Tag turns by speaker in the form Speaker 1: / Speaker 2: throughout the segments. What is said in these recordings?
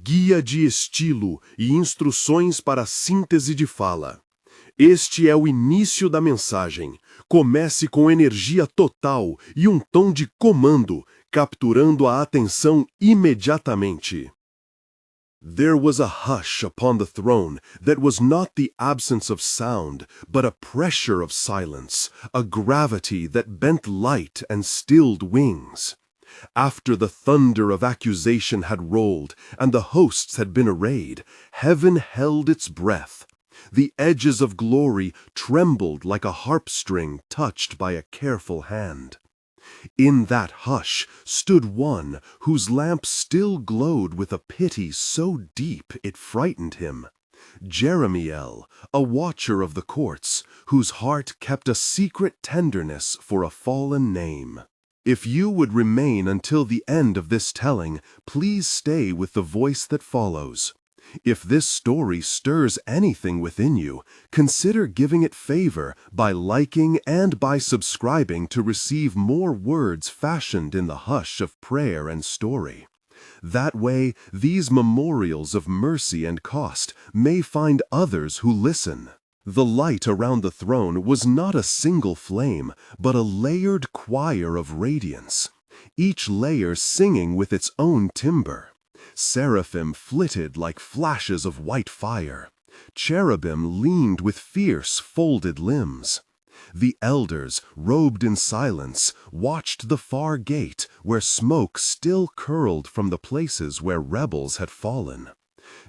Speaker 1: guia de estilo e instruções para a síntese de fala. Este é o início da mensagem. Comece com energia total e um tom de comando, capturando a atenção imediatamente. There was a hush upon the throne that was not the absence of sound, but a pressure of silence, a gravity that bent light and stilled wings. After the thunder of accusation had rolled and the hosts had been arrayed, heaven held its breath. The edges of glory trembled like a harp string touched by a careful hand. In that hush stood one whose lamp still glowed with a pity so deep it frightened him. Jeremiel, a watcher of the courts, whose heart kept a secret tenderness for a fallen name. If you would remain until the end of this telling, please stay with the voice that follows. If this story stirs anything within you, consider giving it favor by liking and by subscribing to receive more words fashioned in the hush of prayer and story. That way, these memorials of mercy and cost may find others who listen. The light around the throne was not a single flame, but a layered choir of radiance, each layer singing with its own timbre. Seraphim flitted like flashes of white fire. Cherubim leaned with fierce, folded limbs. The elders, robed in silence, watched the far gate where smoke still curled from the places where rebels had fallen.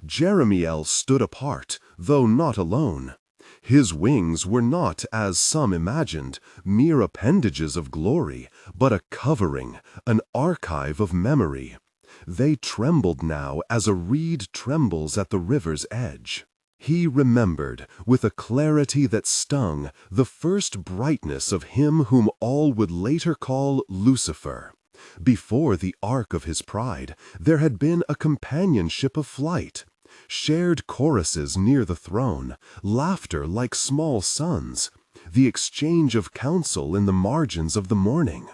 Speaker 1: Jeremiel stood apart, though not alone. His wings were not, as some imagined, mere appendages of glory, but a covering, an archive of memory. They trembled now as a reed trembles at the river's edge. He remembered, with a clarity that stung, the first brightness of him whom all would later call Lucifer. Before the ark of his pride, there had been a companionship of flight, shared choruses near the throne, laughter like small sons, the exchange of counsel in the margins of the morning.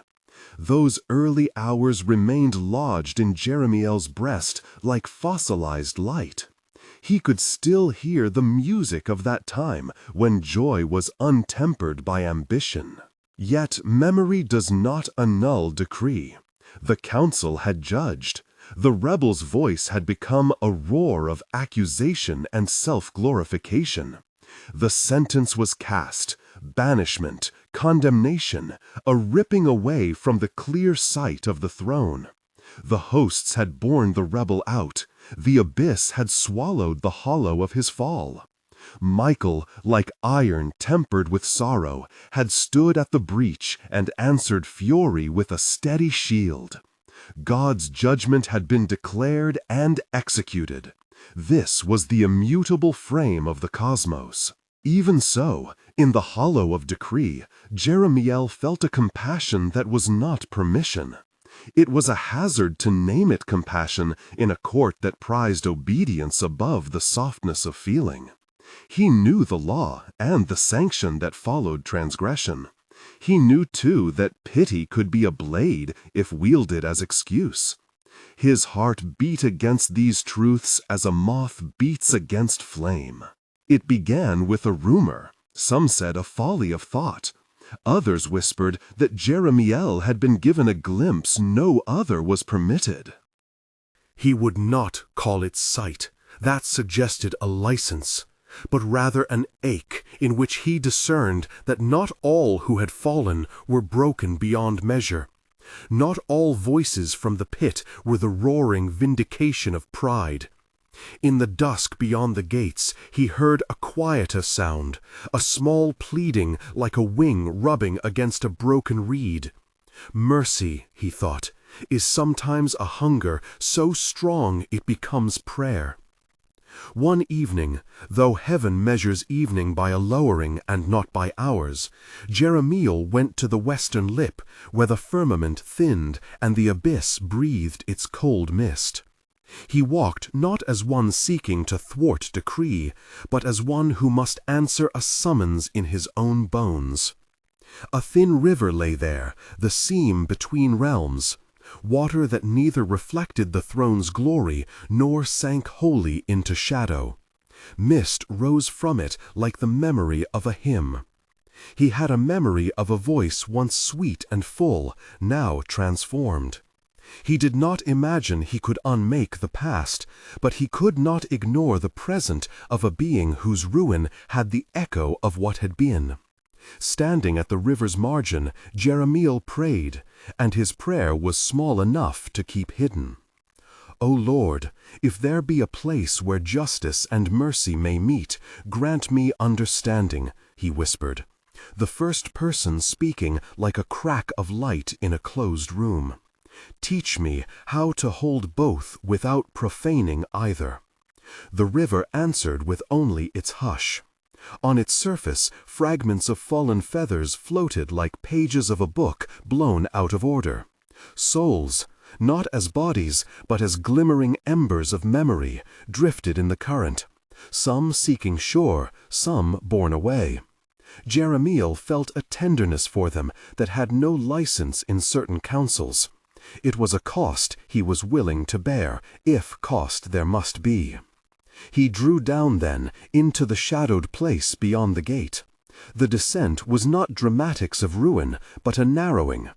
Speaker 1: Those early hours remained lodged in Jeremiel's breast like fossilized light. He could still hear the music of that time when joy was untempered by ambition. Yet memory does not annul decree. The council had judged. The rebel's voice had become a roar of accusation and self-glorification. The sentence was cast, banishment, condemnation, a ripping away from the clear sight of the throne. The hosts had borne the rebel out. The abyss had swallowed the hollow of his fall. Michael, like iron tempered with sorrow, had stood at the breach and answered fury with a steady shield. God's judgment had been declared and executed. This was the immutable frame of the cosmos. Even so, in the hollow of decree, Jeremiel felt a compassion that was not permission. It was a hazard to name it compassion in a court that prized obedience above the softness of feeling. He knew the law and the sanction that followed transgression. He knew, too, that pity could be a blade if wielded as excuse. His heart beat against these truths as a moth beats against flame. It began with a rumor. Some said a folly of thought. Others whispered that Jeremiel had been given a glimpse no other was permitted. He would not call it sight. That suggested a license, but rather an ache in which he discerned that not all who had fallen were broken beyond measure. Not all voices from the pit were the roaring vindication of pride. In the dusk beyond the gates, he heard a quieter sound, a small pleading like a wing rubbing against a broken reed. Mercy, he thought, is sometimes a hunger so strong it becomes prayer. One evening, though heaven measures evening by a lowering and not by hours, Jeremiel went to the western lip, where the firmament thinned and the abyss breathed its cold mist. He walked not as one seeking to thwart decree, but as one who must answer a summons in his own bones. A thin river lay there, the seam between realms. water that neither reflected the throne's glory nor sank wholly into shadow. Mist rose from it like the memory of a hymn. He had a memory of a voice once sweet and full, now transformed. He did not imagine he could unmake the past, but he could not ignore the present of a being whose ruin had the echo of what had been. Standing at the river's margin, Jeremiel prayed, and his prayer was small enough to keep hidden. O Lord, if there be a place where justice and mercy may meet, grant me understanding, he whispered, the first person speaking like a crack of light in a closed room. Teach me how to hold both without profaning either. The river answered with only its hush. On its surface, fragments of fallen feathers floated like pages of a book blown out of order. Souls, not as bodies, but as glimmering embers of memory, drifted in the current, some seeking shore, some borne away. Jeremiel felt a tenderness for them that had no license in certain councils. It was a cost he was willing to bear, if cost there must be. He drew down then into the shadowed place beyond the gate. The descent was not dramatics of ruin, but a narrowing.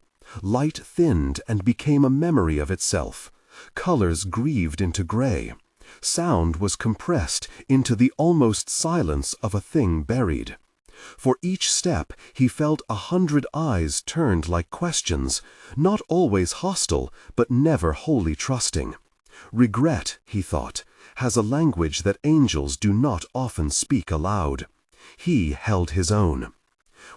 Speaker 1: Light thinned and became a memory of itself. Colors grieved into gray. Sound was compressed into the almost silence of a thing buried. For each step he felt 100 eyes turned like questions, not always hostile, but never wholly trusting. Regret, he thought, has a language that angels do not often speak aloud. He held his own.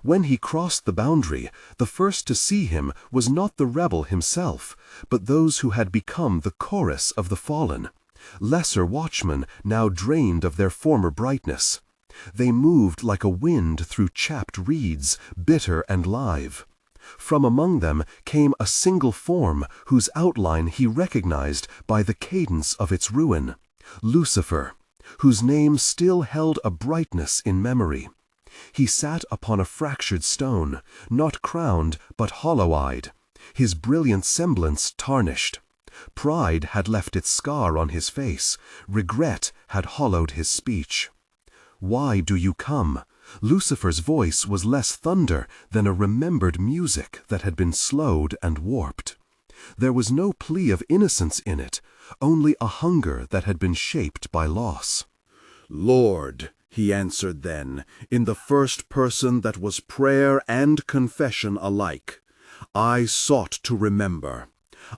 Speaker 1: When he crossed the boundary, the first to see him was not the rebel himself, but those who had become the chorus of the fallen, lesser watchmen now drained of their former brightness. They moved like a wind through chapped reeds, bitter and live. From among them came a single form whose outline he recognized by the cadence of its ruin, Lucifer, whose name still held a brightness in memory. He sat upon a fractured stone, not crowned but hollow-eyed, his brilliant semblance tarnished. Pride had left its scar on his face, regret had hollowed his speech. Why do you come? Lucifer's voice was less thunder than a remembered music that had been slowed and warped. There was no plea of innocence in it, only a hunger that had been shaped by loss.
Speaker 2: Lord, he answered then, in the first person that was prayer and confession alike, I sought to remember.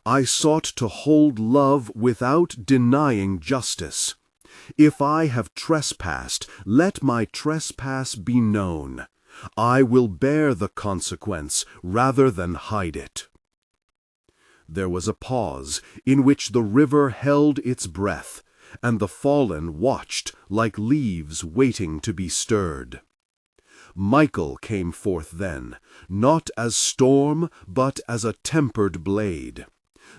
Speaker 2: I sought to hold love without denying justice. If I have trespassed, let my trespass be known. I will bear the consequence rather than hide it. There was a pause in which the river held its breath, and the fallen watched like leaves waiting to be stirred. Michael came forth then, not as storm, but as a tempered blade.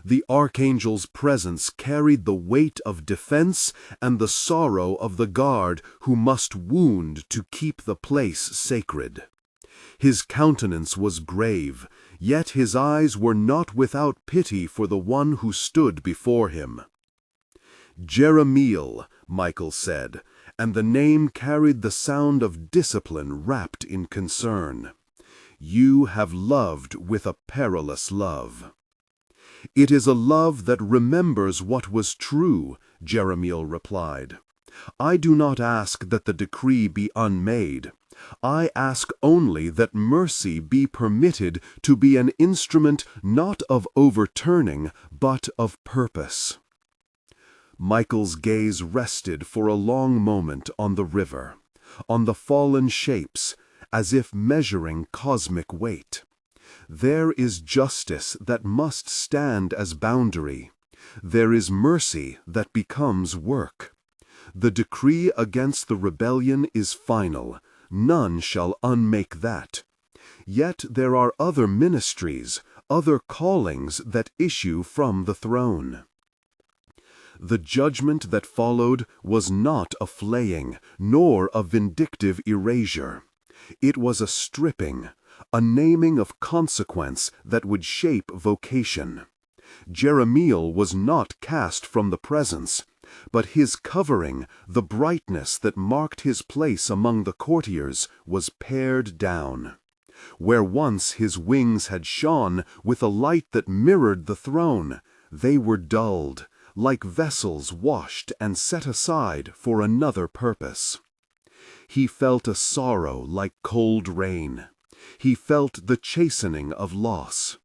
Speaker 2: The archangel's presence carried the weight of defense and the sorrow of the guard who must wound to keep the place sacred. His countenance was grave, yet his eyes were not without pity for the one who stood before him. Jeremiel, Michael said, and the name carried the sound of discipline wrapped in concern. You have loved with a perilous love. It is a love that remembers what was true, Jeremiel replied. I do not ask that the decree be unmade. I ask only that mercy be permitted to be an instrument not of overturning, but of purpose. Michael's gaze rested for a long moment on the river, on the fallen shapes, as if measuring cosmic weight. There is justice that must stand as boundary. There is mercy that becomes work. The decree against the rebellion is final. None shall unmake that. Yet there are other ministries, other callings that issue from the throne. The judgment that followed was not a flaying, nor a vindictive erasure. It was a stripping, a naming of consequence that would shape vocation. Jeremiel was not cast from the presence, but his covering, the brightness that marked his place among the courtiers, was pared down. Where once his wings had shone with a light that mirrored the throne, they were dulled, like vessels washed and set aside for another purpose. He felt a sorrow like cold rain. He felt the chastening of loss.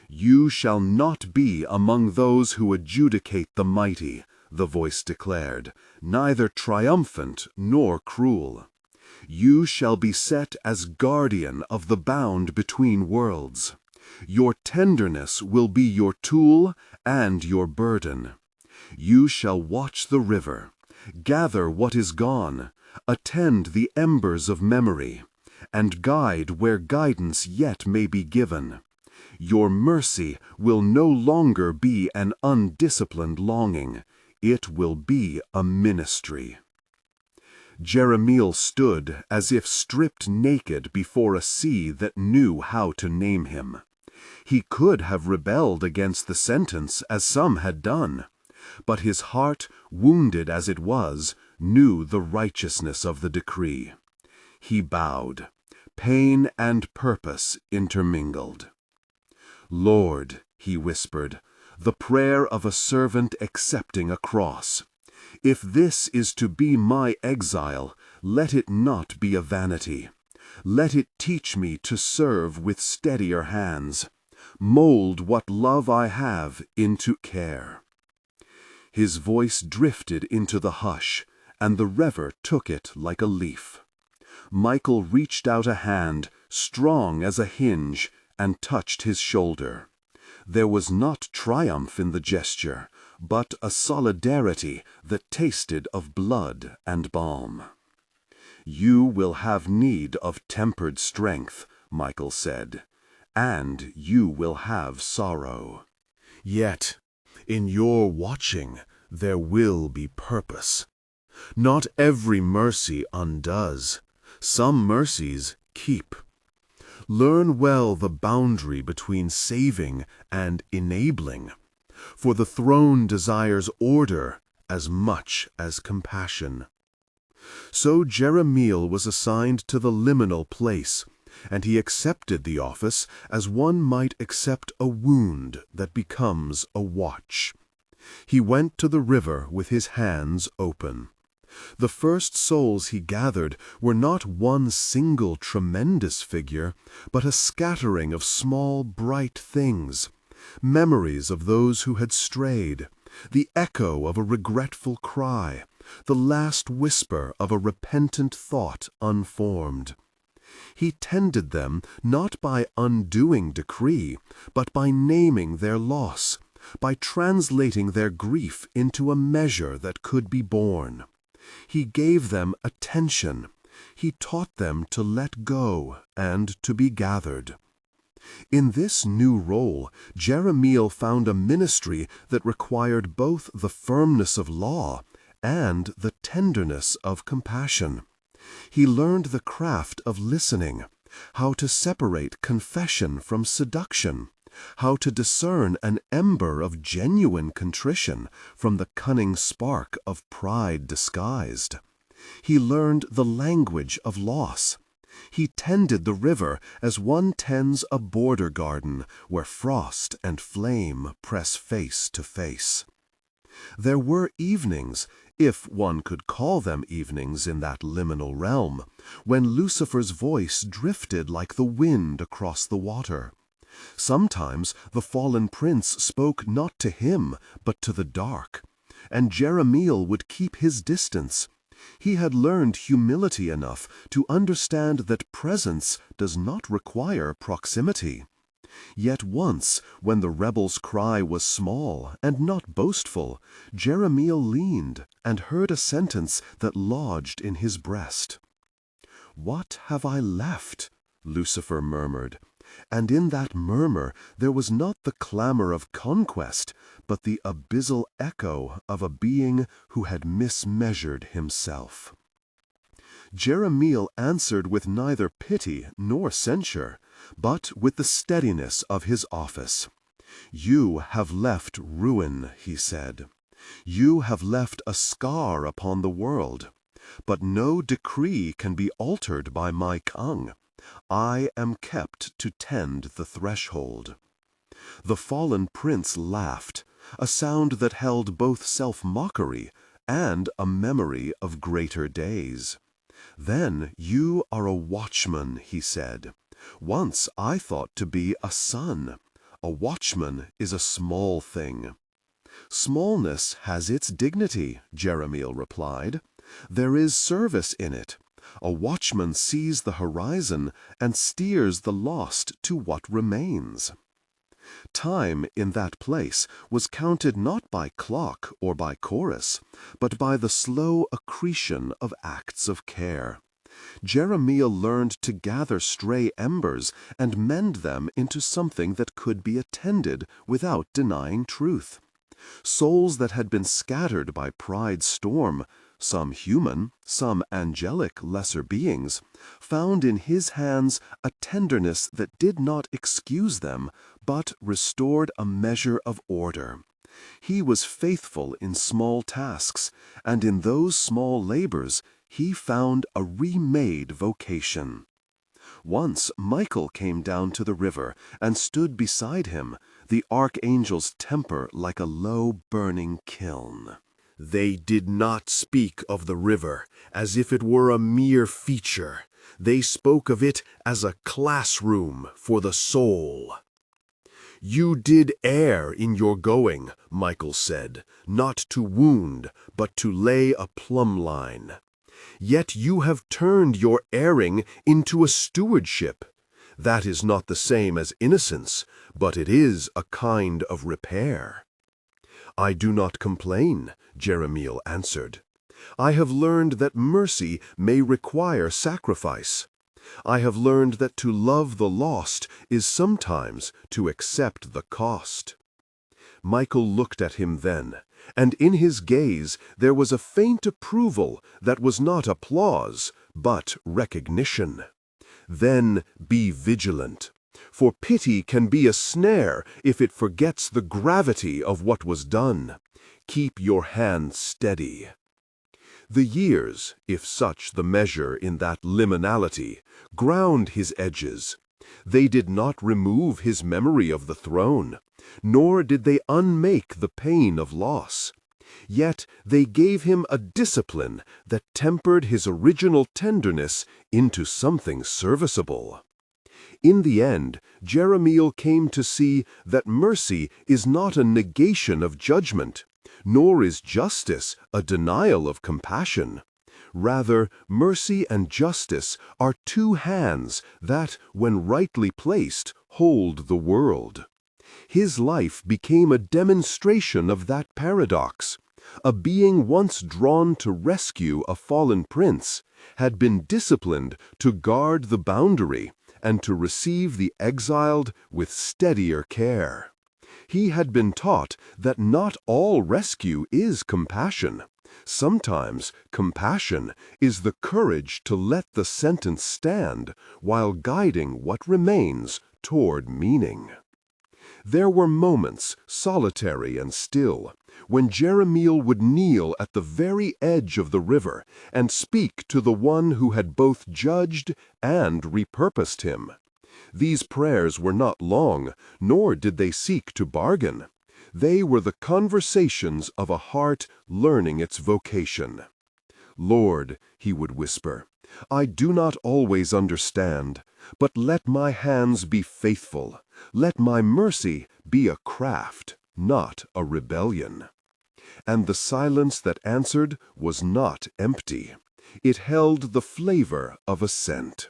Speaker 2: "You shall not be among those who adjudicate the mighty," the voice declared, "neither triumphant nor cruel. You shall be set as guardian of the bound between worlds. Your tenderness will be your tool and your burden. You shall watch the river, gather what is gone, attend the embers of memory, and guide where guidance yet may be given. Your mercy will no longer be an undisciplined longing. It will be a ministry." Jeremiel stood as if stripped naked before a sea that knew how to name him. He could have rebelled against the sentence as some had done, but his heart, wounded as it was, knew the righteousness of the decree. He bowed, pain and purpose intermingled. "Lord," he whispered, the prayer of a servant accepting a cross, "if this is to be my exile, let it not be a vanity. Let it teach me to serve with steadier hands. Mold what love I have into care." His voice drifted into the hush, and the river took it like a leaf. Michael reached out a hand, strong as a hinge, and touched his shoulder. There was not triumph in the gesture, but a solidarity that tasted of blood and balm. "You will have need of tempered strength," Michael said, "and you will have sorrow. Yet, in your watching, there will be purpose. Not every mercy undoes. Some mercies keep. Learn well the boundary between saving and enabling, for the throne desires order as much as compassion." So Jeremiel was assigned to the liminal place, and he accepted the office as one might accept a wound that becomes a watch. He went to the river with his hands open. The first souls he gathered were not one single tremendous figure, but a scattering of small bright things, memories of those who had strayed, the echo of a regretful cry, the last whisper of a repentant thought unformed. He tended them not by undoing decree, but by naming their loss, by translating their grief into a measure that could be borne. He gave them attention. He taught them to let go and to be gathered. In this new role, Jeremiel found a ministry that required both the firmness of law and the tenderness of compassion. He learned the craft of listening, how to separate confession from seduction, how to discern an ember of genuine contrition from the cunning spark of pride disguised. He learned the language of loss. He tended the river as one tends a border garden where frost and flame press face to face. There were evenings, if one could call them evenings in that liminal realm, when Lucifer's voice drifted like the wind across the water. Sometimes the fallen prince spoke not to him, but to the dark, and Jeremiel would keep his distance. He had learned humility enough to understand that presence does not require proximity. Yet once, when the rebel's cry was small and not boastful, Jeremiel leaned and heard a sentence that lodged in his breast. "What have I left?" Lucifer murmured, and in that murmur there was not the clamor of conquest, but the abyssal echo of a being who had mismeasured himself. Jeremiel answered with neither pity nor censure, but with the steadiness of his office. "You have left ruin," he said. "You have left a scar upon the world. But no decree can be altered by my tongue. I am kept to tend the threshold." The fallen prince laughed, a sound that held both self-mockery and a memory of greater days. "Then you are a watchman," he said. "Once I thought to be a son. A watchman is a small thing." "Smallness has its dignity," Jeremiel replied. "There is service in it. A watchman sees the horizon and steers the lost to what remains." Time in that place was counted not by clock or by chorus, but by the slow accretion of acts of care. Jeremiel learned to gather stray embers and mend them into something that could be attended without denying truth. Souls that had been scattered by pride's storm, some human, some angelic lesser beings, found in his hands a tenderness that did not excuse them, but restored a measure of order. He was faithful in small tasks, and in those small labors he found a remade vocation. Once Michael came down to the river and stood beside him, the archangel's temper like a low burning kiln.
Speaker 1: They did not speak of the river as if it were a mere feature. They spoke of it as a classroom for the soul. "You did err in your going," Michael said, "not to wound, but to lay a plumb line. Yet you have turned your erring into a stewardship. That is not the same as innocence, but it is a kind of repair." "I do not complain," Jeremiel answered. "I have learned that mercy may require sacrifice. I have learned that to love the lost is sometimes to accept the cost." Michael looked at him then, and in his gaze there was a faint approval that was not applause, but recognition. "Then be vigilant, for pity can be a snare if it forgets the gravity of what was done. Keep your hand steady." The years, if such the measure in that liminality, ground his edges. They did not remove his memory of the throne, nor did they unmake the pain of loss. Yet they gave him a discipline that tempered his original tenderness into something serviceable. In the end, Jeremiel came to see that mercy is not a negation of judgment, nor is justice a denial of compassion. Rather, mercy and justice are two hands that, when rightly placed, hold the world. His life became a demonstration of that paradox. A being once drawn to rescue a fallen prince had been disciplined to guard the boundary and to receive the exiled with steadier care. He had been taught that not all rescue is compassion. Sometimes compassion is the courage to let the sentence stand while guiding what remains toward meaning. There were moments, solitary and still, when Jeremiel would kneel at the very edge of the river and speak to the one who had both judged and repurposed him. These prayers were not long, nor did they seek to bargain. They were the conversations of a heart learning its vocation. "Lord," he would whisper, "I do not always understand, but let my hands be faithful. Let my mercy be a craft, not a rebellion." And the silence that answered was not empty. It held the flavor of assent.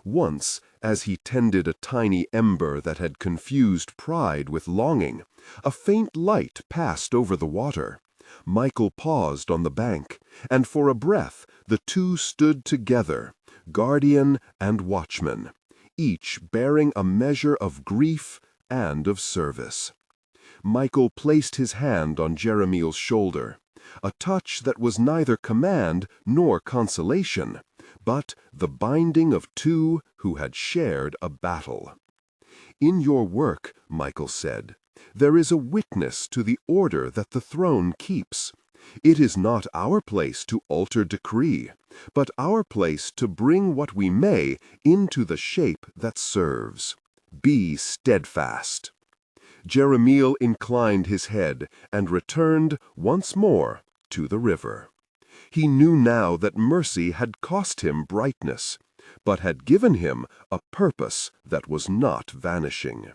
Speaker 1: Once, as he tended a tiny ember that had confused pride with longing, a faint light passed over the water. Michael paused on the bank, and for a breath the two stood together, guardian and watchman, each bearing a measure of grief and of service. Michael placed his hand on Jeremiel's shoulder, a touch that was neither command nor consolation, but the binding of two who had shared a battle. "In your work," Michael said, There is a witness to the order that the throne keeps. It is not our place to alter decree, but our place to bring what we may into the shape that serves. Be steadfast. Jeremiel inclined his head and returned once more to the river. He knew now that mercy had cost him brightness, but had given him a purpose that was not vanishing.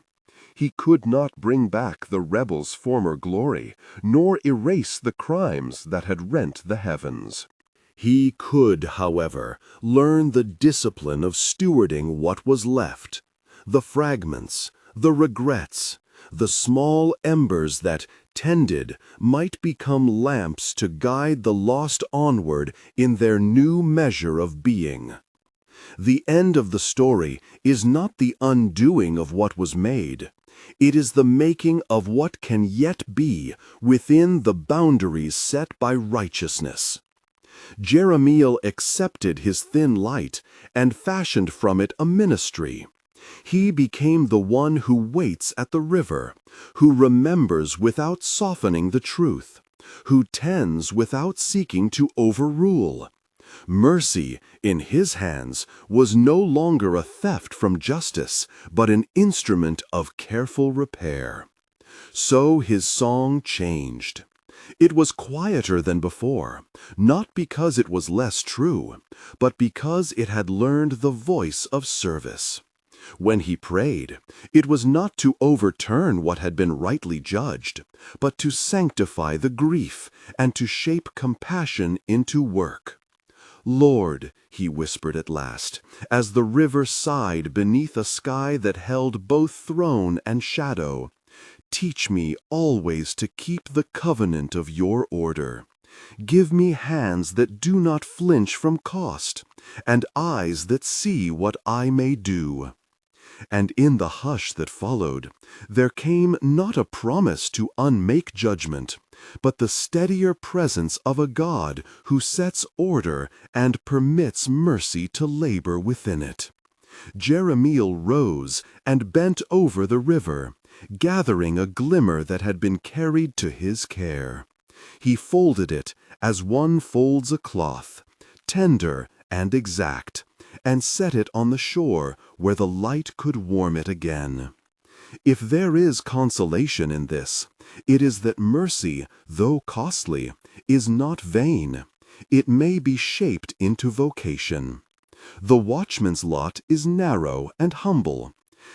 Speaker 1: He could not bring back the rebels' former glory, nor erase the crimes that had rent the heavens. He could, however, learn the discipline of stewarding what was left, the fragments, the regrets, the small embers that, tended, might become lamps to guide the lost onward in their new measure of being. The end of the story is not the undoing of what was made. It is the making of what can yet be within the boundaries set by righteousness. Jeremiel accepted his thin light and fashioned from it a ministry. He became the one who waits at the river, who remembers without softening the truth, who tends without seeking to overrule. Mercy, in his hands, was no longer a theft from justice, but an instrument of careful repair. So his song changed. It was quieter than before, not because it was less true, but because it had learned the voice of service. When he prayed, it was not to overturn what had been rightly judged, but to sanctify the grief and to shape compassion into work. "Lord," he whispered at last, as the river sighed beneath a sky that held both throne and shadow, "teach me always to keep the covenant of your order. Give me hands that do not flinch from cost, and eyes that see what I may do." And in the hush that followed, there came not a promise to unmake judgment, but the steadier presence of a God who sets order and permits mercy to labor within it. Jeremiel rose and bent over the river, gathering a glimmer that had been carried to his care. He folded it as one folds a cloth, tender and exact, and set it on the shore where the light could warm it again. If there is consolation in this, it is that mercy, though costly, is not vain. It may be shaped into vocation. The watchman's lot is narrow and humble,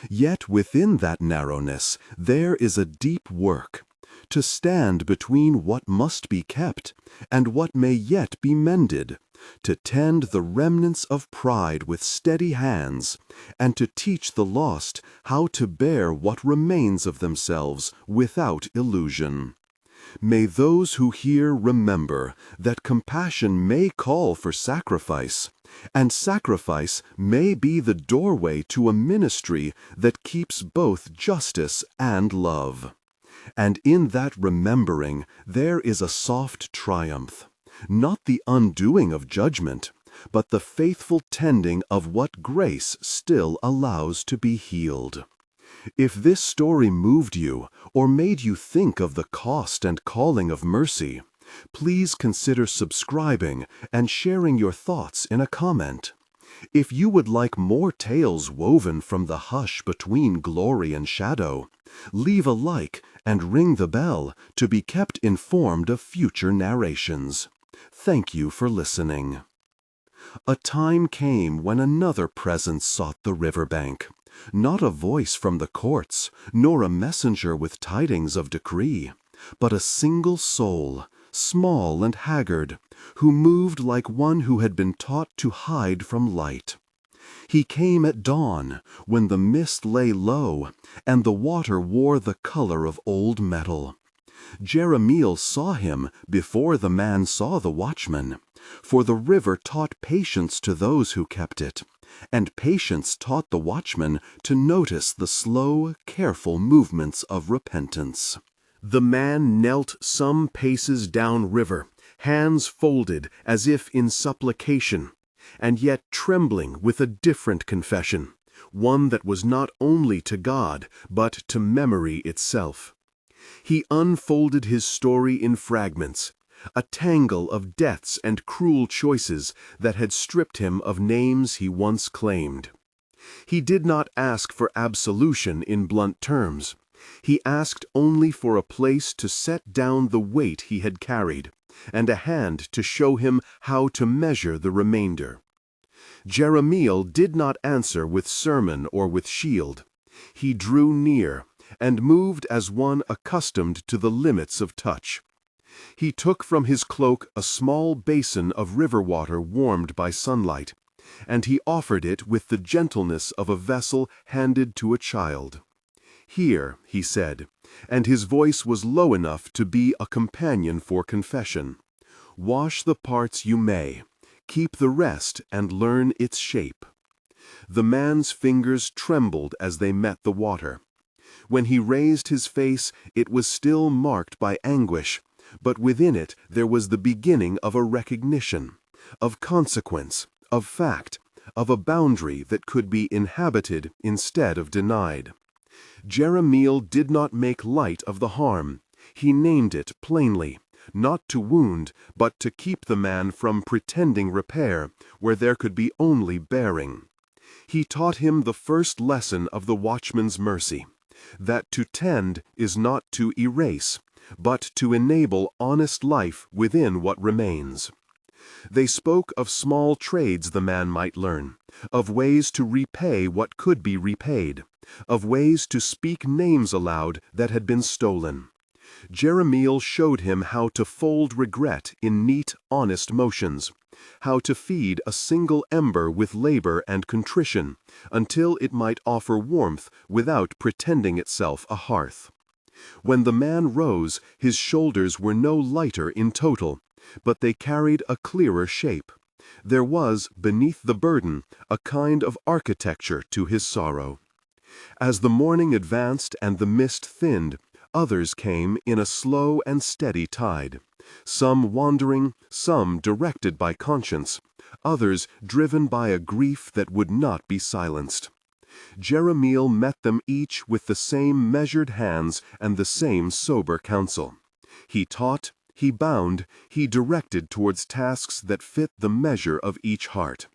Speaker 1: yet within that narrowness there is a deep work, to stand between what must be kept and what may yet be mended, to tend the remnants of pride with steady hands, and to teach the lost how to bear what remains of themselves without illusion. May those who hear remember that compassion may call for sacrifice, and sacrifice may be the doorway to a ministry that keeps both justice and love. And in that remembering there is a soft triumph, not the undoing of judgment, but the faithful tending of what grace still allows to be healed. If this story moved you or made you think of the cost and calling of mercy, please consider subscribing and sharing your thoughts in a comment. If you would like more tales woven from the hush between glory and shadow, leave a like and ring the bell to be kept informed of future narrations. Thank you for listening. A time came when another presence sought the riverbank, not a voice from the courts, nor a messenger with tidings of decree, but a single soul, small and haggard, who moved like one who had been taught to hide from light. He came at dawn, when the mist lay low, and the water wore the color of old metal. Jeremiel saw him before the man saw the watchman, for the river taught patience to those who kept it, and patience taught the watchman to notice the slow, careful movements of repentance. The man knelt some paces downriver, hands folded as if in supplication, and yet trembling with a different confession, one that was not only to God, but to memory itself. He unfolded his story in fragments, a tangle of deaths and cruel choices that had stripped him of names he once claimed. He did not ask for absolution in blunt terms. He asked only for a place to set down the weight he had carried, and a hand to show him how to measure the remainder. Jeremiel did not answer with sermon or with shield. He drew near, and moved as one accustomed to the limits of touch. He took from his cloak a small basin of river water warmed by sunlight, and he offered it with the gentleness of a vessel handed to a child. "Here," he said, and his voice was low enough to be a companion for confession. "Wash the parts you may, keep the rest and learn its shape." The man's fingers trembled as they met the water. When he raised his face, it was still marked by anguish, but within it there was the beginning of a recognition, of consequence, of fact, of a boundary that could be inhabited instead of denied. Jeremiel did not make light of the harm. He named it plainly, not to wound, but to keep the man from pretending repair where there could be only bearing. He taught him the first lesson of the watchman's mercy, that to tend is not to erase, but to enable honest life within what remains. They spoke of small trades the man might learn, of ways to repay what could be repaid, of ways to speak names aloud that had been stolen. Jeremiel showed him how to fold regret in neat, honest motions, how to feed a single ember with labor and contrition until it might offer warmth without pretending itself a hearth. When the man rose, his shoulders were no lighter in total, but they carried a clearer shape. There was, beneath the burden, a kind of architecture to his sorrow. As the morning advanced and the mist thinned, others came in a slow and steady tide, some wandering, some directed by conscience, others driven by a grief that would not be silenced. Jeremiel met them each with the same measured hands and the same sober counsel. He taught, he bound, he directed towards tasks that fit the measure of each heart.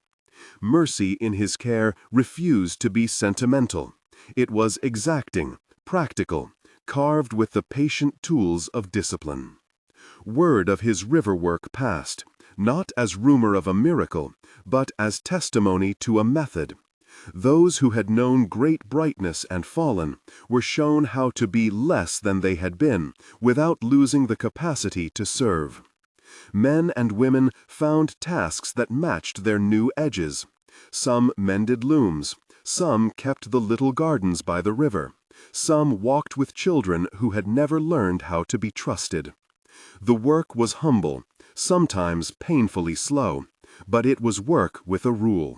Speaker 1: Mercy in his care refused to be sentimental. It was exacting, practical, carved with the patient tools of discipline. Word of his river work passed, not as rumor of a miracle, but as testimony to a method. Those who had known great brightness and fallen were shown how to be less than they had been, without losing the capacity to serve. Men and women found tasks that matched their new edges. Some mended looms, some kept the little gardens by the river, some walked with children who had never learned how to be trusted. The work was humble, sometimes painfully slow, but it was work with a rule.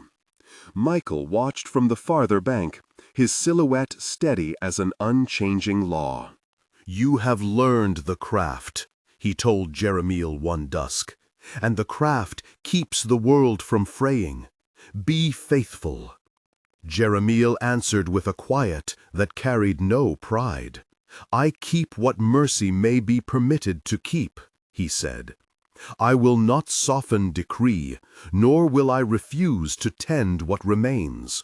Speaker 1: Michael watched from the farther bank, his silhouette steady as an unchanging law. "You have learned the craft," he told Jeremiel one dusk, "and the craft keeps the world from fraying. Be faithful." Jeremiel answered with a quiet that carried no pride. "I keep what mercy may be permitted to keep," he said. "I will not soften decree, nor will I refuse to tend what remains."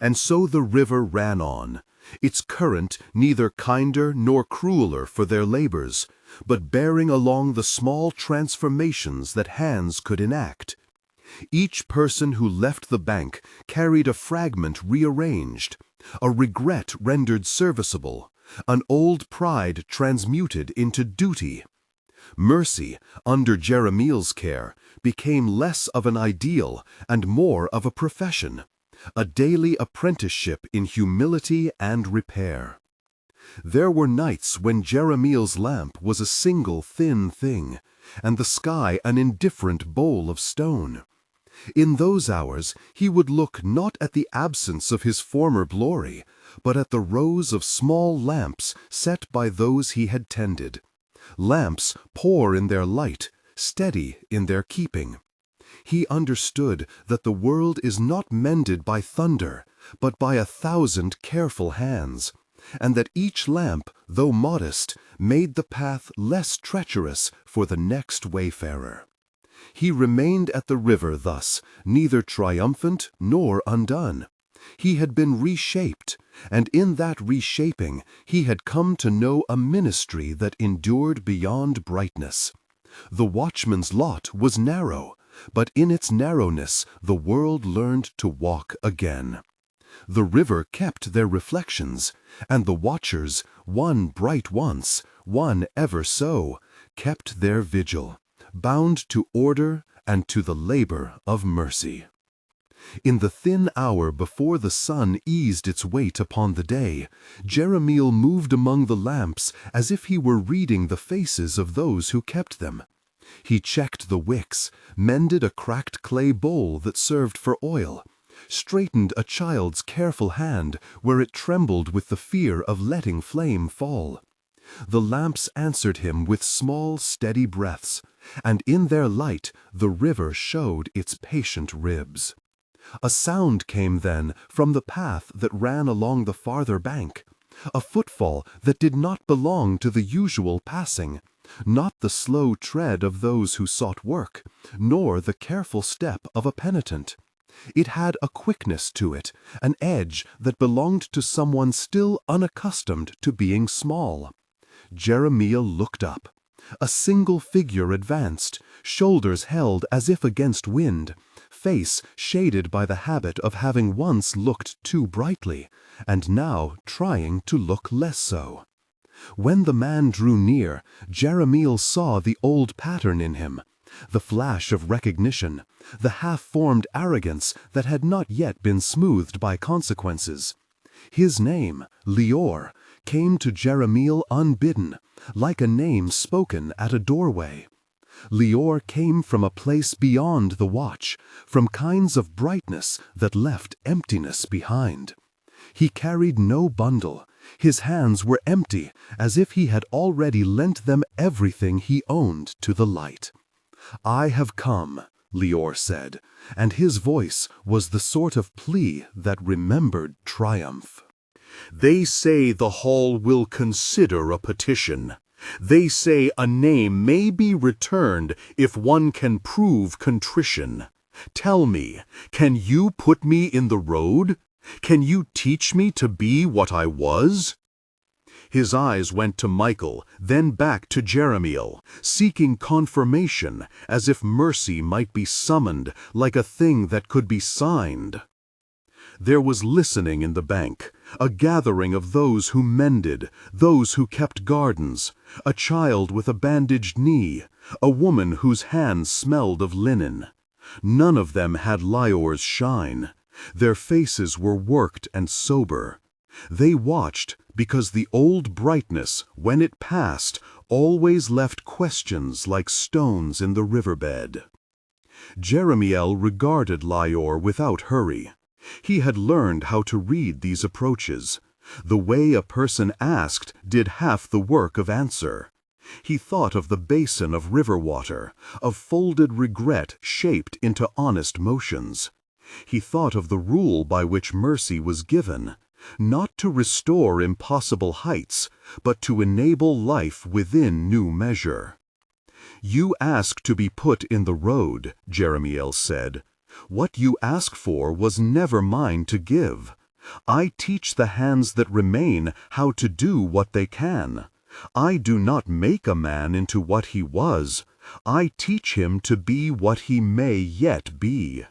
Speaker 1: And so the river ran on, its current neither kinder nor crueler for their labors, but bearing along the small transformations that hands could enact. Each person who left the bank carried a fragment rearranged, a regret rendered serviceable, an old pride transmuted into duty. Mercy, under Jeremiel's care, became less of an ideal and more of a profession, a daily apprenticeship in humility and repair. There were nights when Jeremiel's lamp was a single thin thing, and the sky an indifferent bowl of stone. In those hours he would look not at the absence of his former glory, but at the rows of small lamps set by those he had tended. Lamps poor in their light, steady in their keeping. He understood that the world is not mended by thunder, but by 1,000 careful hands,
Speaker 2: and that each lamp, though modest, made the path less treacherous for the next wayfarer. He remained at the river thus, neither triumphant nor undone. He had been reshaped, and in that reshaping he had come to know a ministry that endured beyond brightness. The watchman's lot was narrow, but in its narrowness the world learned to walk again. The river kept their reflections, and the watchers, one bright once, one ever so, kept their vigil, bound to order and to the labor of mercy. In the thin hour before the sun eased its weight upon the day, Jeremiel moved among the lamps as if he were reading the faces of those who kept them. He checked the wicks, mended a cracked clay bowl that served for oil, straightened a child's careful hand where it trembled with the fear of letting flame fall. The lamps answered him with small, steady breaths, and in their light the river showed its patient ribs. A sound came then from the path that ran along the farther bank, a footfall that did not belong to the usual passing, not the slow tread of those who sought work, nor the careful step of a penitent. It had a quickness to it, an edge that belonged to someone still unaccustomed to being small. Jeremiel looked up. A single figure advanced, shoulders held as if against wind, face shaded by the habit of having once looked too brightly, and now trying to look less so. When the man drew near, Jeremiel saw the old pattern in him, the flash of recognition, the half-formed arrogance that had not yet been smoothed by consequences. His name, Leor, came to Jeremiel unbidden, like a name spoken at a doorway. Leor came from a place beyond the watch, from kinds of brightness that left emptiness behind. He carried no bundle. His hands were empty, as if he had already lent them everything he owned to the light. "I have come," Leor said, and his voice was the sort of plea that remembered triumph.
Speaker 1: They say the hall will consider a petition. They say a name may be returned if one can prove contrition. Tell me, can you put me in the road? Can you teach me to be what I was? His eyes went to Michael, then back to Jeremiel, seeking confirmation, as if mercy might be summoned like a thing that could be signed. There was listening in the bank, a gathering of those who mended, those who kept gardens, a child with a bandaged knee, a woman whose hands smelled of linen. None of them had Leor's shine. Their faces were worked and sober. They watched because the old brightness, when it passed, always left questions like stones in the riverbed. Jeremiel regarded Leor without hurry. He had learned how to read these approaches. The way a person asked did half the work of answer. He thought of the basin of river water, of folded regret shaped into honest motions. He thought of the rule by which mercy was given, not to restore impossible heights, but to enable life within new measure. "You ask to be put in the road," Jeremiel said. "What you ask for was never mine to give. I teach the hands that remain how to do what they can. I do not make a man into what he was. I teach him to be what he may yet be."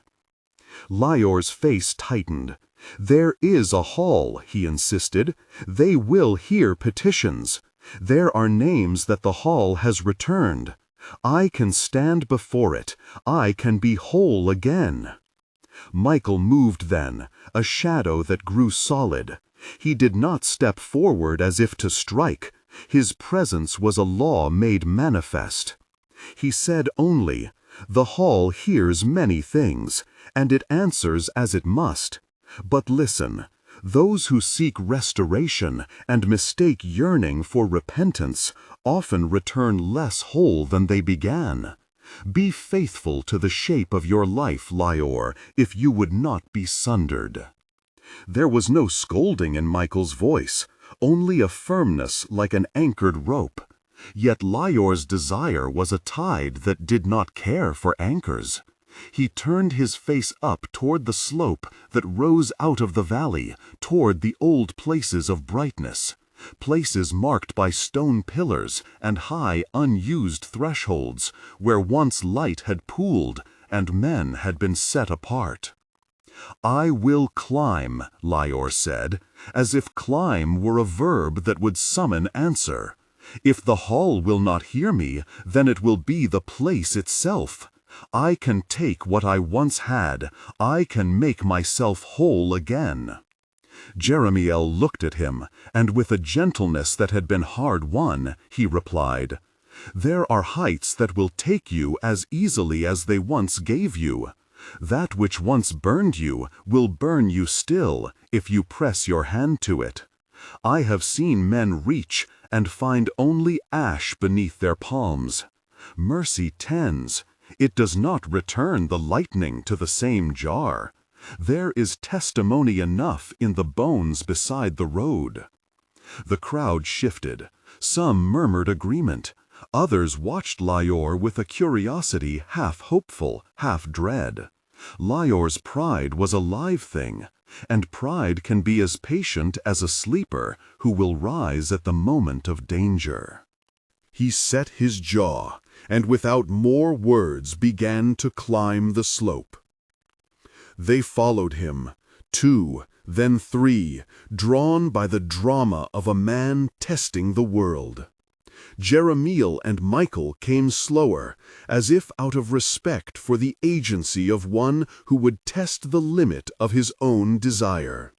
Speaker 1: Leor's face tightened. "There is a hall," he insisted. "They will hear petitions. There are names that the hall has returned. I can stand before it. I can be whole again." Michael moved then, a shadow that grew solid. He did not step forward as if to strike. His presence was a law made manifest. He said only, "The hall hears many things, and it answers as it must. But listen, those who seek restoration and mistake yearning for repentance often return less whole than they began. Be faithful to the shape of your life, Leor, if you would not be sundered." There was no scolding in Michael's voice,
Speaker 2: only a firmness like an anchored rope. Yet Lior's desire was a tide that did not care for anchors. He turned his face up toward the slope that rose out of the valley, toward the old places of brightness, places marked by stone pillars and high unused thresholds, where once light had pooled and men had been set apart. "I will climb," Lior said, as if climb were a verb that would summon answer. "If the hall will not hear me, then it will be the place itself. I can take what I once had. I can make myself whole again." Jeremiel looked at him, and with a gentleness that had been hard won, he replied, "There are heights that will take you as easily as they once gave you. That which once burned you will burn you still, if you press your hand to it. I have seen men reach and find only ash beneath their palms. Mercy tends. It does not return the lightning to the same jar. There is testimony enough in the bones beside the road." The crowd shifted. Some murmured agreement. Others watched Lior with a curiosity half hopeful, half dread. Lior's pride was a live thing, and pride can be as patient as a sleeper who will rise at the moment of danger.
Speaker 1: He set his jaw, and without more words began to climb the slope. They followed him, 2, then 3, drawn by the drama of a man testing the world. Jeremiel and Michael came slower, as if out of respect for the agency of one who would test the limit of his own desire.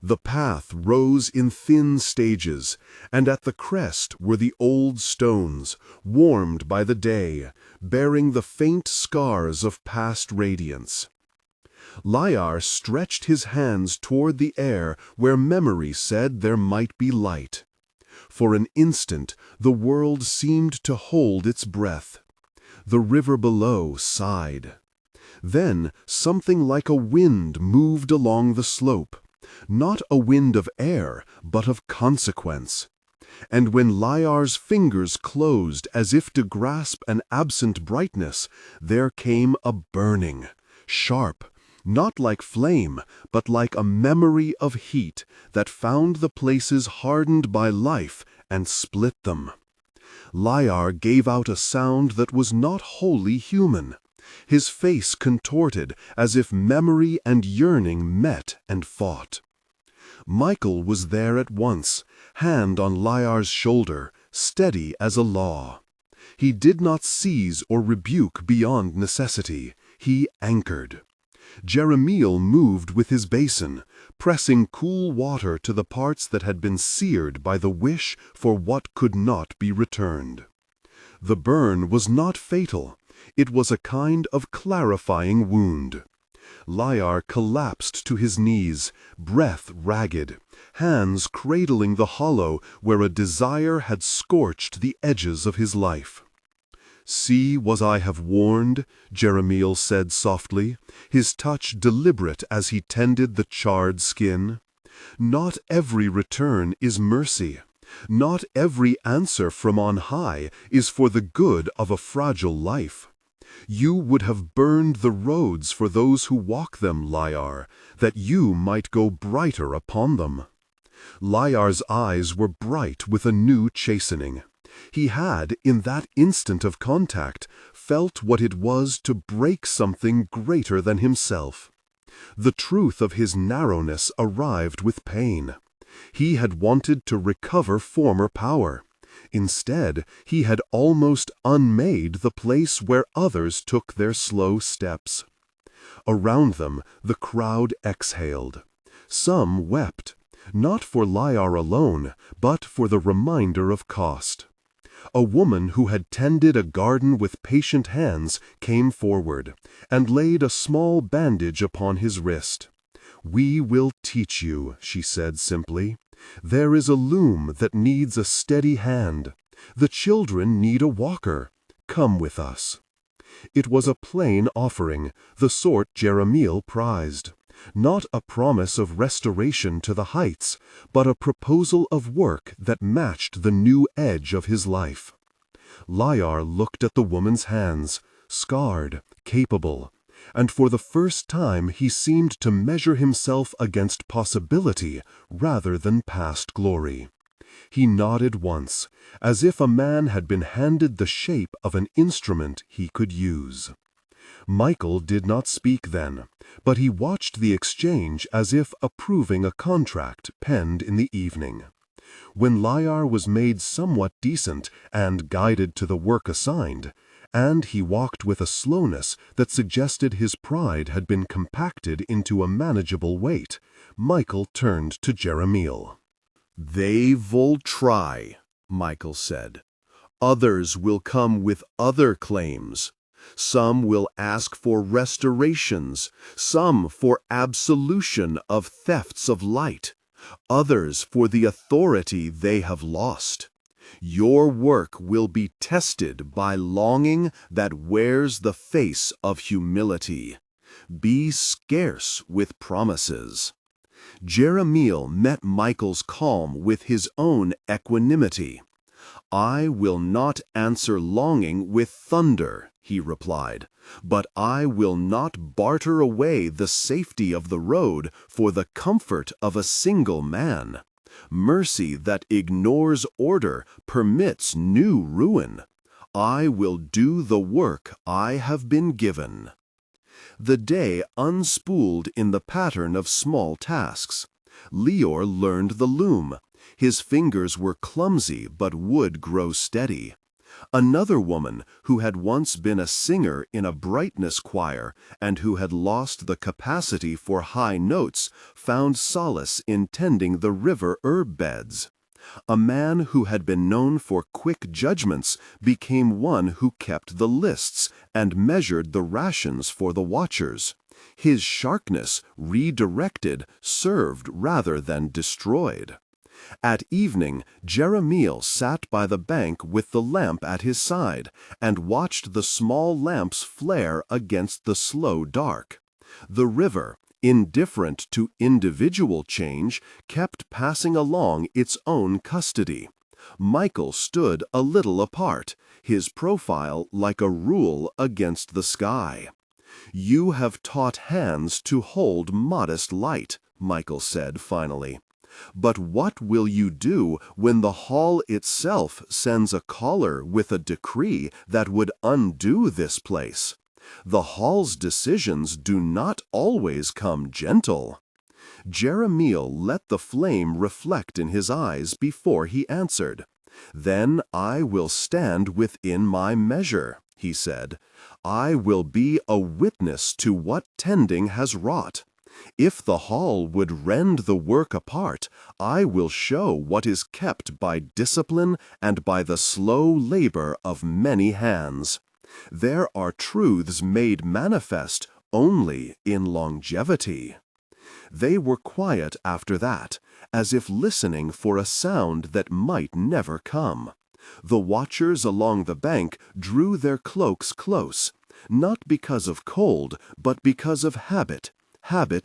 Speaker 1: The path rose in thin stages, and at the crest were the old stones, warmed by the day, bearing the faint scars of past radiance. Lior stretched his hands toward the air where memory said there might be light. For an instant the world seemed to hold its breath. The river below sighed. Then something like a wind moved along the slope, not a wind of air, but of consequence. And when Lior's fingers closed as if to grasp an absent brightness, there came a burning, sharp, not like flame, but like a memory of heat that found the places hardened by life and split them. Lior gave out a sound that was not wholly human. His face contorted as if memory and yearning met and fought. Michael was there at once, hand on Lior's shoulder, steady as a law. He did not seize or rebuke beyond necessity. He anchored. Jeremiel moved with his basin, pressing cool water to the parts that had been seared by the wish for what could not be returned. The burn was not fatal. It was a kind of clarifying wound. Lior collapsed to his knees, breath ragged, hands cradling the hollow where a desire had scorched the edges of his life. "See what I have warned," Jeremiel said softly, his touch deliberate as he tended the charred skin. "Not every return is mercy. Not every answer from on high is for the good of a fragile life. You would have burned the roads for those who walk them, Lior, that you might go brighter upon them." Lior's eyes were bright with a new chastening. He had, in that instant of contact, felt what it was to break something greater than himself. The truth of his narrowness arrived with pain. He had wanted to recover former power. Instead, he had almost unmade the place where others took their slow steps. Around them, the crowd exhaled. Some wept, not for Lior alone, but for the reminder of cost. A woman who had tended a garden with patient hands came forward and laid a small bandage upon his wrist. "We will teach you," she said simply. "There is a loom that needs a steady hand. The children need a walker. Come with us." It was a plain offering, the sort Jeremiel prized. Not a promise of restoration to the heights, but a proposal of work that matched the new edge of his life. Liar looked at the woman's hands, scarred, capable, and for the first time he seemed to measure himself against possibility rather than past glory. He nodded once, as if a man had been handed the shape of an instrument he could use. Michael did not speak then, but he watched the exchange as if approving a contract penned in the evening. When Liar was made somewhat decent and guided to the work assigned, and he walked with a slowness that suggested his pride had been compacted into a manageable weight, Michael turned to Jeremiel.
Speaker 2: "They will try," Michael said. "Others will come with other claims. Some will ask for restorations, some for absolution of thefts of light, others for the authority they have lost. Your work will be tested by longing that wears the face of humility. Be scarce with promises." Jeremiel met Michael's calm with his own equanimity. "I will not answer longing with thunder," he replied, "but I will not barter away the safety of the road for the comfort of a single man. Mercy that ignores order permits new ruin. I will do the work I have been given." The day unspooled in the pattern of small tasks. Lior learned the loom. His fingers were clumsy but would grow steady. Another woman, who had once been a singer in a brightness choir and who had lost the capacity for high notes, found solace in tending the river herb beds. A man who had been known for quick judgments became one who kept the lists and measured the rations for the watchers. His sharpness, redirected, served rather than destroyed. At evening, Jeremiel sat by the bank with the lamp at his side and watched the small lamps flare against the slow dark. The river, indifferent to individual change, kept passing along its own custody. Michael stood a little apart, his profile like a rule against the sky. "You have taught hands to hold modest light," Michael said finally. "But what will you do when the hall itself sends a caller with a decree that would undo this place? The hall's decisions do not always come gentle." Jeremiel let the flame reflect in his eyes before he answered. "Then I will stand within my measure," he said. "I will be a witness to what tending has wrought. If the hall would rend the work apart, I will show what is kept by discipline and by the slow labor of many hands. There are truths made manifest only in longevity." They were quiet after that, as if listening for a sound that might never come. The watchers along the bank drew their cloaks close, not because of cold, but because of habit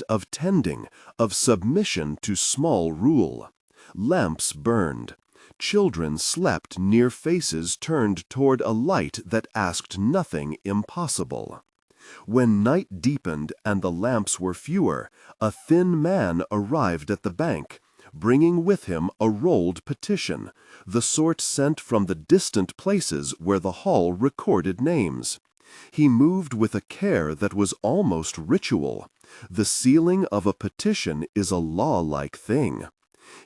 Speaker 2: of tending, of submission to small rule. Lamps burned. Children slept near faces turned toward a light that asked nothing impossible. When night deepened and the lamps were fewer, a thin man arrived at the bank, bringing with him a rolled petition, the sort sent from the distant places where the hall recorded names. He moved with a care that was almost ritual. The sealing of a petition is a law-like thing.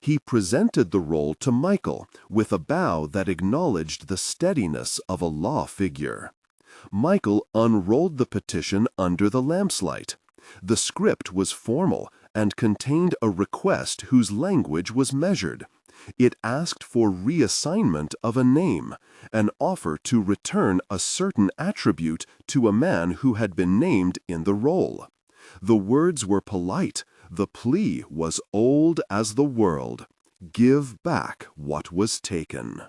Speaker 2: He presented the roll to Michael with a bow that acknowledged the steadiness of a law figure. Michael unrolled the petition under the lamp's light. The script was formal and contained a request whose language was measured. It asked for reassignment of a name, an offer to return a certain attribute to a man who had been named in the roll. The words were polite, the plea was old as the world. Give back what was taken.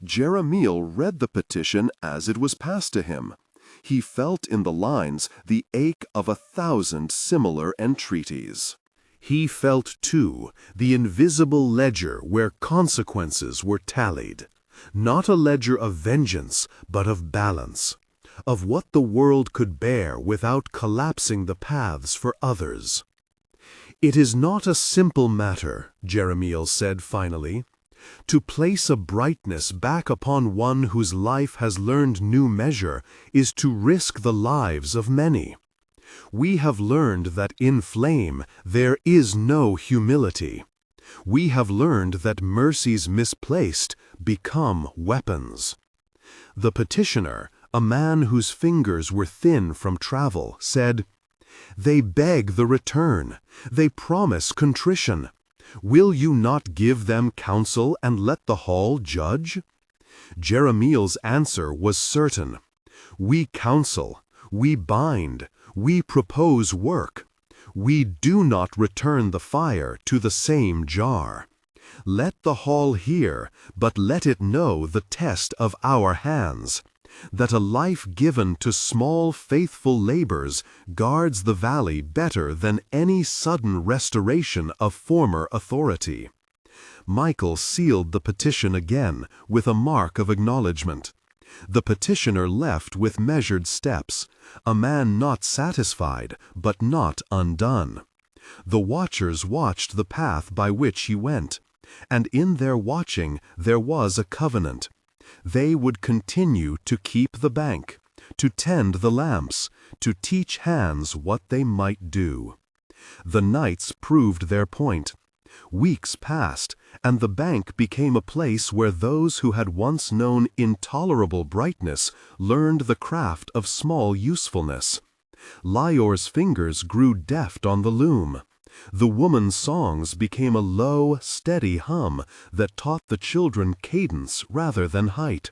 Speaker 2: Jeremiel read the petition as it was passed to him. He felt in the lines the ache of 1,000 similar entreaties.
Speaker 1: He felt, too, the invisible ledger where consequences were tallied. Not a ledger of vengeance, but of balance, of what the world could bear without collapsing the paths for others. "It is not a simple matter," Jeremiel said finally, "to place a brightness back upon one whose life has learned new measure is to risk the lives of many. We have learned that in flame there is no humility. We have learned that mercies misplaced become weapons." The petitioner, a man whose fingers were thin from travel, said, "They beg the return. They promise contrition. Will you not give them counsel and let the hall judge?" Jeremiel's answer was certain. "We counsel, we bind, we propose work. We do not return the fire to the same jar. Let the hall hear, but let it know the test of our hands, that a life given to small faithful labors guards the valley better than any sudden restoration of former authority." Michael sealed the petition again with a mark of acknowledgment. The petitioner left with measured steps, a man not satisfied but not undone. The watchers watched the path by which he went, and in their watching there was a covenant. They would continue to keep the bank, to tend the lamps, to teach hands what they might do. The nights proved their point. Weeks passed, and the bank became a place where those who had once known intolerable brightness learned the craft of small usefulness. Lior's fingers grew deft on the loom. The woman's songs became a low, steady hum that taught the children cadence rather than height.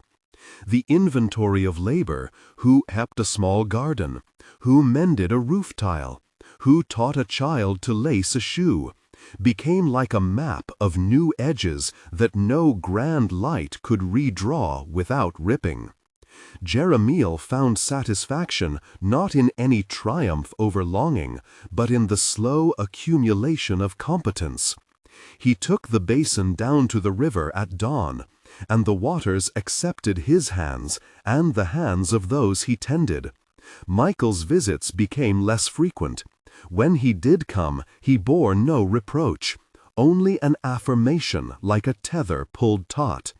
Speaker 1: The inventory of labor, who kept a small garden, who mended a roof tile, who taught a child to lace a shoe, became like a map of new edges that no grand light could redraw without ripping. Jeremiel found satisfaction not in any triumph over longing, but in the slow accumulation of competence. He took the basin down to the river at dawn, and the waters accepted his hands and the hands of those he tended. Michael's visits became less frequent. When he did come, he bore no reproach, only an affirmation like a tether pulled taut.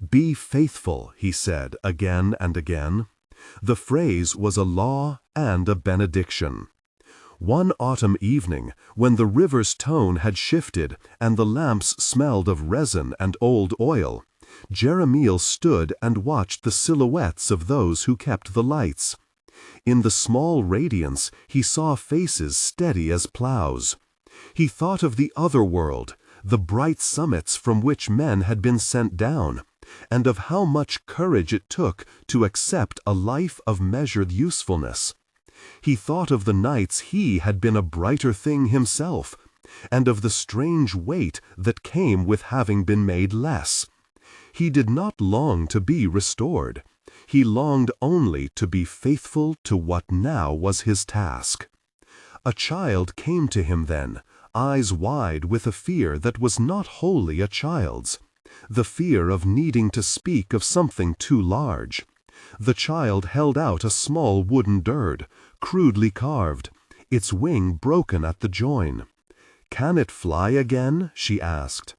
Speaker 1: "Be faithful," he said again and again. The phrase was a law and a benediction. One autumn evening, when the river's tone had shifted and the lamps smelled of resin and old oil, Jeremiel stood and watched the silhouettes of those who kept the lights. In the small radiance he saw faces steady as plows. He thought of the other world, the bright summits from which men had been sent down, and of how much courage it took to accept a life of measured usefulness. He thought of the nights he had been a brighter thing himself, and of the strange weight that came with having been made less. He did not long to be restored. He longed only to be faithful to what now was his task. A child came to him then, eyes wide with a fear that was not wholly a child's, the fear of needing to speak of something too large. The child held out a small wooden dird, crudely carved, its wing broken at the join. "Can it fly again?" she asked.